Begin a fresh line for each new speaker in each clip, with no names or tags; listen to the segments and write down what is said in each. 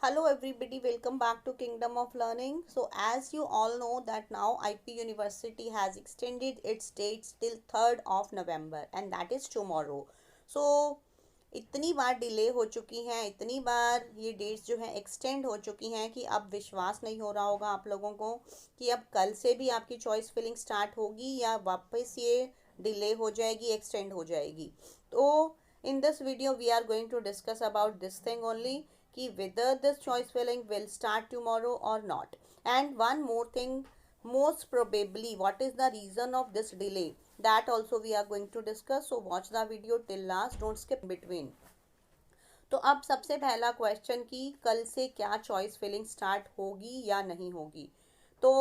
Hello everybody, welcome back to Kingdom of Learning. So as you all know that now IP University has extended its dates till 3rd of November and that is tomorrow. So इतनी बार delay हो चुकी हैं, इतनी बार ये dates जो हैं extend हो चुकी हैं कि अब विश्वास नहीं हो रहा होगा आप लोगों को कि अब कल से भी आपकी चॉइस फिलिंग स्टार्ट होगी या वापस ये डिले हो जाएगी, एक्सटेंड हो जाएगी. तो in this video we are going to discuss about this thing only कि whether this choice filling will start tomorrow or not. And one more thing, most probably what is the reason of this delay, that also we are going to discuss. So watch the video till last, don't skip between. तो अब सबसे पहला question कि कल से क्या choice filling start होगी या नहीं होगी. तो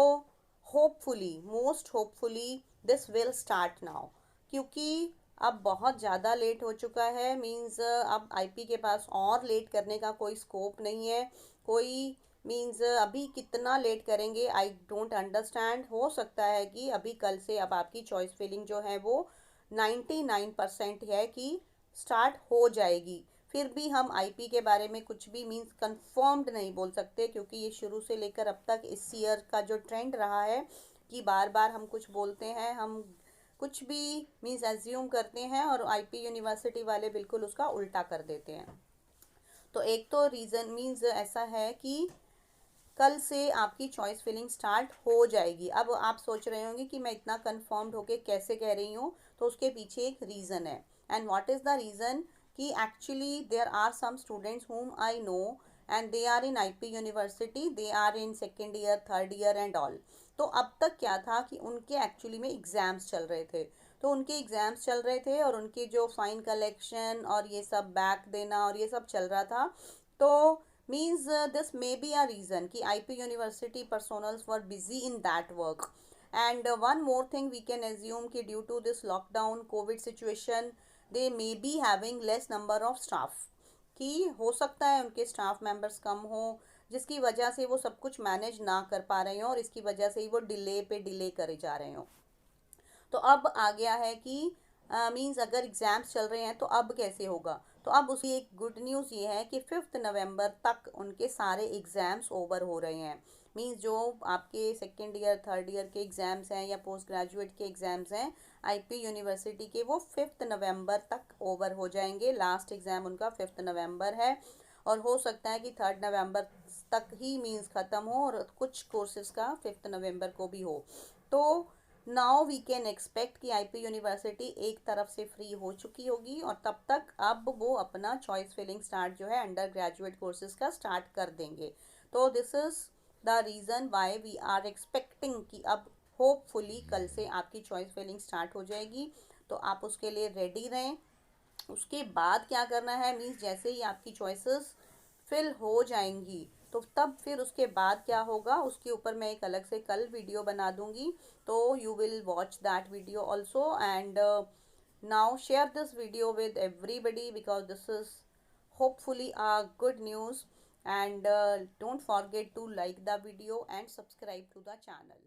hopefully, most hopefully this will start now, क्योंकि अब बहुत ज़्यादा लेट हो चुका है. मींस अब आईपी के पास और लेट करने का कोई स्कोप नहीं है. कोई मींस अभी कितना लेट करेंगे आई डोंट अंडरस्टैंड. हो सकता है कि अभी कल से अब आपकी चॉइस फिलिंग जो है वो 99% है कि स्टार्ट हो जाएगी. फिर भी हम आईपी के बारे में कुछ भी मींस कंफर्म्ड नहीं बोल सकते, क्योंकि ये शुरू से लेकर अब तक इस ईयर का जो ट्रेंड रहा है कि बार बार हम कुछ बोलते हैं, हम कुछ भी मींस एज्यूम करते हैं और आईपी यूनिवर्सिटी वाले बिल्कुल उसका उल्टा कर देते हैं. तो एक तो रीज़न मींस ऐसा है कि कल से आपकी चॉइस फिलिंग स्टार्ट हो जाएगी. अब आप सोच रहे होंगे कि मैं इतना कंफर्म्ड होके कैसे कह रही हूँ, तो उसके पीछे एक रीज़न है. And what is the reason कि actually there are some students whom I know and they are in IP university, they are in second year, third year and all. तो अब तक क्या था कि उनके एक्चुअली में एग्ज़ाम्स चल रहे थे. तो उनके एग्ज़ाम्स चल रहे थे और उनके जो फाइन कलेक्शन और ये सब बैक देना और ये सब चल रहा था. तो means this may be a reason कि IP University personals were busy in that work. And one more thing we can assume कि due to this lockdown COVID situation they may be having less number of staff, कि हो सकता है उनके staff members कम हो, जिसकी वजह से वो सब कुछ मैनेज ना कर पा रहे हो और इसकी वजह से ही वो डिले पे डिले करे जा रहे हो. तो अब आ गया है कि मींस अगर एग्ज़ाम्स चल रहे हैं तो अब कैसे होगा. तो अब उसकी एक गुड न्यूज़ ये है कि 5 नवंबर तक उनके सारे एग्ज़ाम्स ओवर हो रहे हैं. मींस जो आपके सेकेंड ईयर, थर्ड ईयर के एग्ज़ाम्स हैं या पोस्ट ग्रेजुएट के एग्ज़ाम्स हैं आईपी यूनिवर्सिटी के, वो 5 नवंबर तक ओवर हो जाएंगे. लास्ट एग्ज़ाम उनका 5 नवंबर है और हो सकता है कि 3 नवंबर तक ही मींस ख़त्म हो और कुछ कोर्सेज़ का 5 नवंबर को भी हो. तो नाउ वी कैन एक्सपेक्ट कि आईपी यूनिवर्सिटी एक तरफ से फ्री हो चुकी होगी और तब तक अब वो अपना चॉइस फिलिंग स्टार्ट जो है अंडर ग्रेजुएट कोर्सेज का स्टार्ट कर देंगे. तो this is the reason why we are expecting कि अब होपफुली कल से आपकी चॉइस फिलिंग स्टार्ट हो जाएगी. तो आप उसके लिए रेडी रहें. उसके बाद क्या करना है मीन्स जैसे ही आपकी चॉइसेस फिल हो जाएंगी तो तब फिर उसके बाद क्या होगा उसके ऊपर मैं एक अलग से कल वीडियो बना दूंगी. तो you will watch that video also and now share this video with everybody because this is hopefully a good news. And don't forget to like the video and subscribe to the channel.